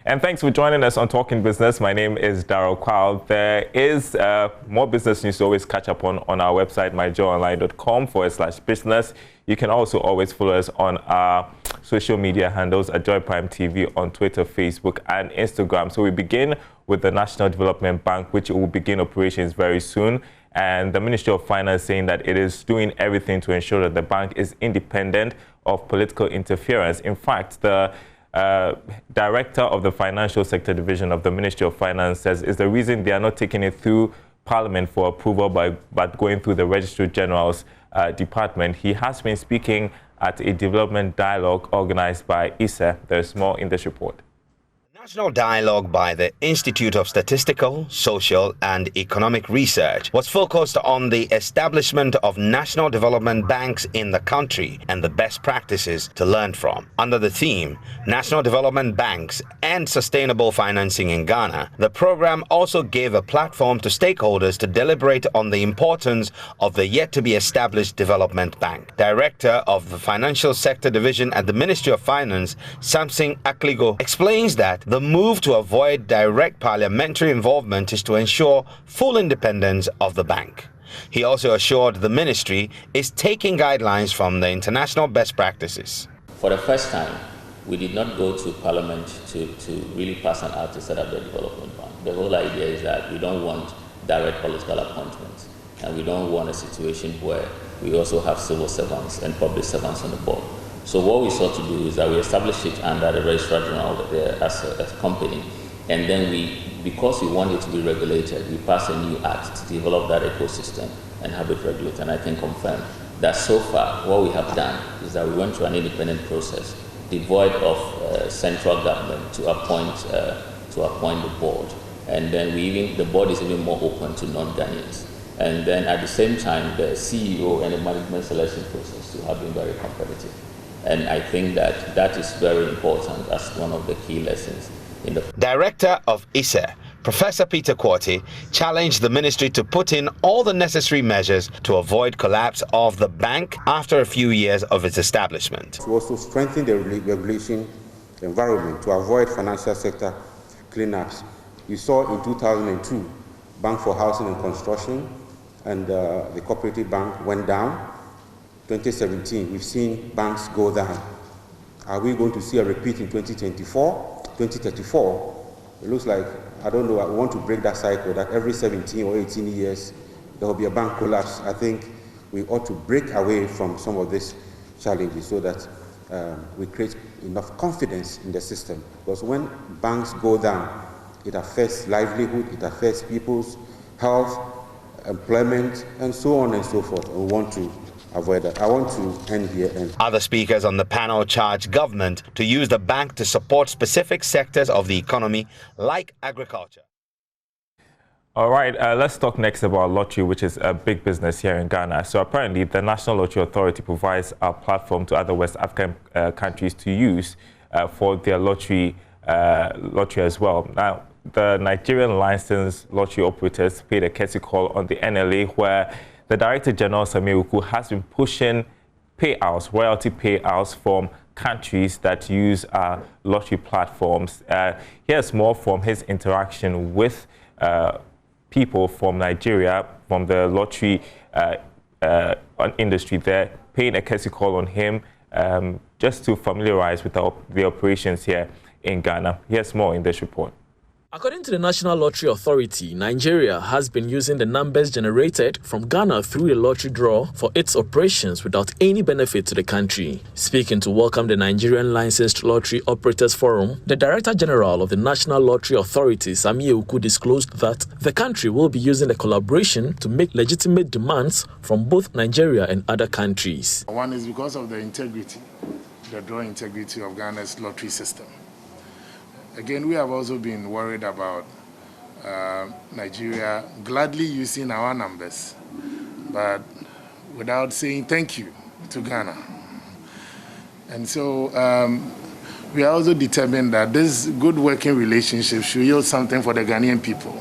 And thanks for joining us on Talking Business. My name is Darryl Kwao. There is more business news to always catch up on our website, myjoyonline.com/business. You can also always follow us on our social media handles at Joy Prime TV on Twitter, Facebook, and Instagram. So we begin with the National Development Bank, which will begin operations very soon. And the Ministry of Finance saying that it is doing everything to ensure that the bank is independent of political interference. In fact, the Director of the Financial Sector Division of the Ministry of Finance says is the reason they are not taking it through Parliament for approval but going through the Registrar General's department. He has been speaking at a development dialogue organized by ISA. There's more in this report. National dialogue by the Institute of Statistical, Social and Economic Research was focused on the establishment of national development banks in the country and the best practices to learn from. Under the theme, National Development Banks and Sustainable Financing in Ghana, the program also gave a platform to stakeholders to deliberate on the importance of the yet-to-be-established development bank. Director of the Financial Sector Division at the Ministry of Finance, Samson Akligo, explains that the move to avoid direct parliamentary involvement is to ensure full independence of the bank. He also assured the ministry is taking guidelines from the international best practices. For the first time, we did not go to Parliament to really pass an act to set up the development bank. The whole idea is that we don't want direct political appointments, and we don't want a situation where we also have civil servants and public servants on the board. So what we sought to do is that we established it under the Registrar General as a company, and then because we want it to be regulated, we passed a new act to develop that ecosystem and have it regulated. And I can confirm that so far what we have done is that we went through an independent process, devoid of central government, to appoint the board, and then the board is even more open to non-Ghanaians. And then at the same time, the CEO and the management selection process to have been very competitive. And I think that is very important as one of the key lessons. Director of ISA, Professor Peter Quarty, challenged the ministry to put in all the necessary measures to avoid collapse of the bank after a few years of its establishment. To also strengthen the regulation environment to avoid financial sector cleanups. You saw in 2002, Bank for Housing and Construction and the Cooperative Bank went down. 2017, we've seen banks go down. Are we going to see a repeat in 2024? 2034? It looks like, I don't know, I want to break that cycle that every 17 or 18 years there will be a bank collapse. I think we ought to break away from some of these challenges so that we create enough confidence in the system. Because when banks go down, it affects livelihood, it affects people's health, employment, and so on and so forth. We want to avoid that. I want to end here. Other speakers on the panel charged government to use the bank to support specific sectors of the economy like agriculture. All right, let's talk next about lottery, which is a big business here in Ghana. So apparently the National Lottery Authority provides a platform to other West African countries to use for their lottery as well. Now, the Nigerian licensed lottery operators paid a courtesy call on the NLA, where the Director General, Samir Uku, has been pushing payouts, royalty payouts from countries that use lottery platforms. Here's more from his interaction with people from Nigeria, from the lottery industry there, paying a courtesy call on him just to familiarize with the operations here in Ghana. Here's more in this report. According to the National Lottery Authority, Nigeria has been using the numbers generated from Ghana through the lottery draw for its operations without any benefit to the country. Speaking to welcome the Nigerian Licensed Lottery Operators Forum, the Director General of the National Lottery Authority, Samir Uku, disclosed that the country will be using the collaboration to make legitimate demands from both Nigeria and other countries. One is because of the integrity, the draw integrity of Ghana's lottery system. Again, we have also been worried about Nigeria gladly using our numbers, but without saying thank you to Ghana. And so we are also determined that this good working relationship should yield something for the Ghanaian people.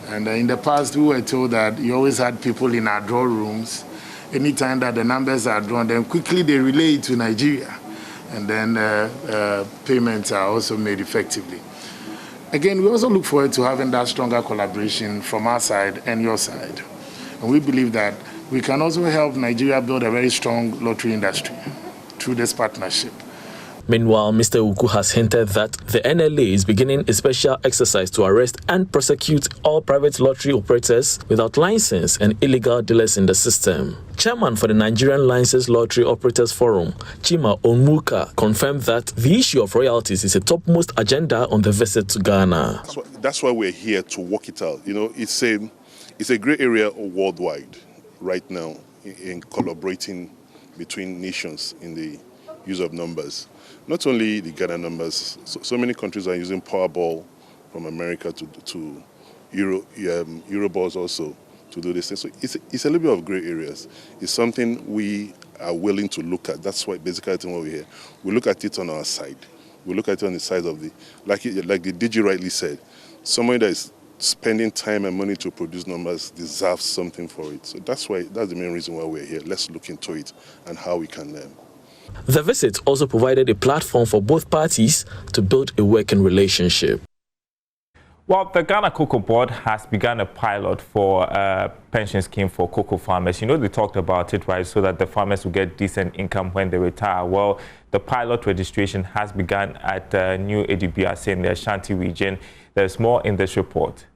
And in the past, we were told that you always had people in our draw rooms. Anytime that the numbers are drawn, then quickly they relay it to Nigeria. and then payments are also made effectively. Again, we also look forward to having that stronger collaboration from our side and your side. And we believe that we can also help Nigeria build a very strong lottery industry through this partnership. Meanwhile, Mr. Uku has hinted that the NLA is beginning a special exercise to arrest and prosecute all private lottery operators without license and illegal dealers in the system. Chairman for the Nigerian Licensed Lottery Operators Forum, Chima Onwuka, confirmed that the issue of royalties is a topmost agenda on the visit to Ghana. That's why we're here to work it out. You know, it's a great area worldwide right now in collaborating between nations in the use of numbers. Not only the Ghana numbers, so many countries are using Powerball from America to Euroballs also to do this thing. So it's a little bit of gray areas. It's something we are willing to look at. That's why basically what we're here. We look at it on our side. We look at it on the side of the, like the DG rightly said, somebody that is spending time and money to produce numbers deserves something for it. So that's the main reason why we're here. Let's look into it and how we can The visit also provided a platform for both parties to build a working relationship. Well, the Ghana Cocoa Board has begun a pilot for a pension scheme for cocoa farmers. You know, they talked about it, right, so that the farmers will get decent income when they retire. Well, the pilot registration has begun at New ADBRC in the Ashanti Region. There's more in this report.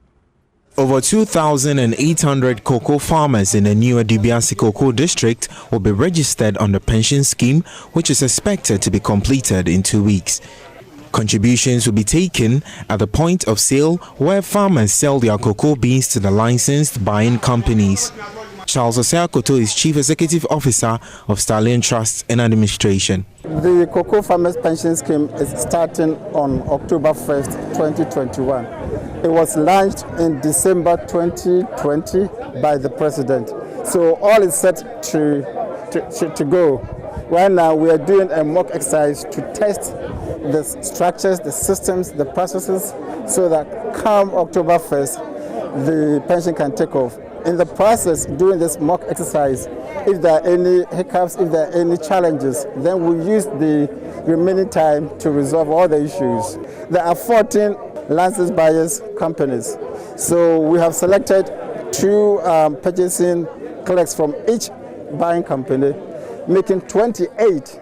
Over 2,800 cocoa farmers in the New ADBRC Cocoa District will be registered on the pension scheme, which is expected to be completed in 2 weeks. Contributions will be taken at the point of sale where farmers sell their cocoa beans to the licensed buying companies. Charles Oseakoto is Chief Executive Officer of Stallion Trust and Administration. The Cocoa Farmers Pension Scheme is starting on October 1st, 2021. It was launched in December 2020 by the President. So all is set to go. Right now we are doing a mock exercise to test the structures, the systems, the processes, so that come October 1st, the pension can take off. In the process, during this mock exercise, if there are any hiccups, if there are any challenges, then we use the remaining time to resolve all the issues. There are 14 licensed buyers companies. So we have selected 2 purchasing clerks from each buying company, making 28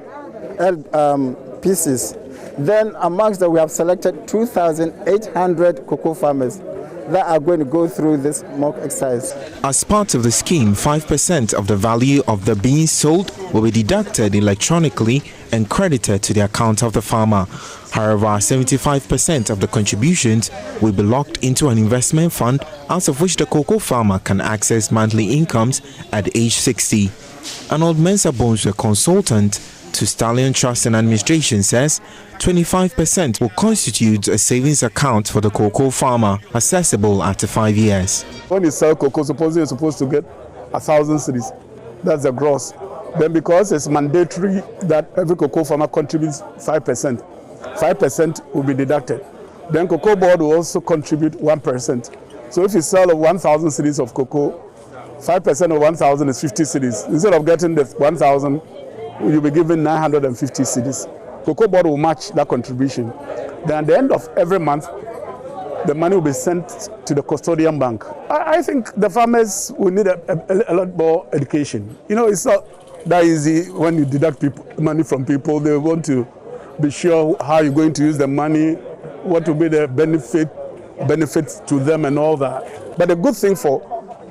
pieces. Then amongst them, we have selected 2,800 cocoa farmers that are going to go through this mock exercise. As part of the scheme, 5% of the value of the beans sold will be deducted electronically and credited to the account of the farmer. However, 75% of the contributions will be locked into an investment fund, out of which the cocoa farmer can access monthly incomes at age 60. Arnold Mensah Bones, a consultant to Stallion Trust and Administration, says 25% will constitute a savings account for the cocoa farmer, accessible after 5 years. When you sell cocoa, supposedly you're supposed to get 1,000 cedis. That's the gross. Then because it's mandatory that every cocoa farmer contributes 5%, 5% will be deducted. Then Cocoa Board will also contribute 1%. So if you sell 1,000 cedis of cocoa, 5% of 1,000 is 50 cedis. Instead of getting the 1,000, you'll be given 950 cedis. Cocoa Board will match that contribution. Then at the end of every month, the money will be sent to the custodian bank. I think the farmers will need a lot more education. You know, it's not that easy when you deduct money from people. They want to be sure how you're going to use the money, what will be the benefits to them and all that. But the good thing for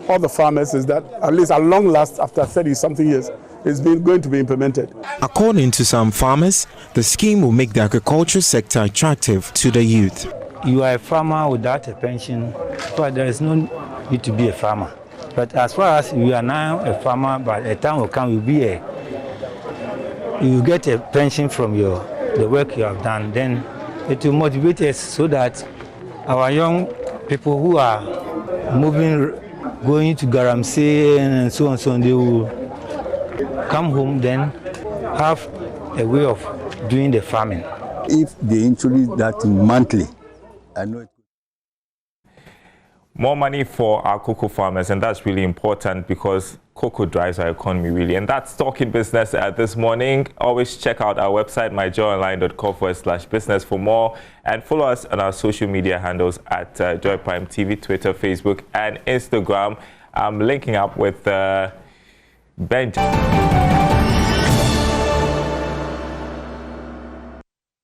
all the farmers is that at least at long last, after 30-something years, it's going to be implemented. According to some farmers, the scheme will make the agriculture sector attractive to the youth. You are a farmer without a pension, but there is no need to be a farmer. But as far as you are now a farmer, but a time will come, you get a pension from the work you have done, then it will motivate us so that our young people who are moving, going to Garamsey and so on, they will come home, then have a way of doing the farming. If they introduce that monthly, I know it. More money for our cocoa farmers, and that's really important because cocoa drives our economy really. And that's Talking Business this morning. Always check out our website, myjoyonline.com/business for more, and follow us on our social media handles at Joy Prime TV, Twitter, Facebook, and Instagram. I'm linking up with Benj.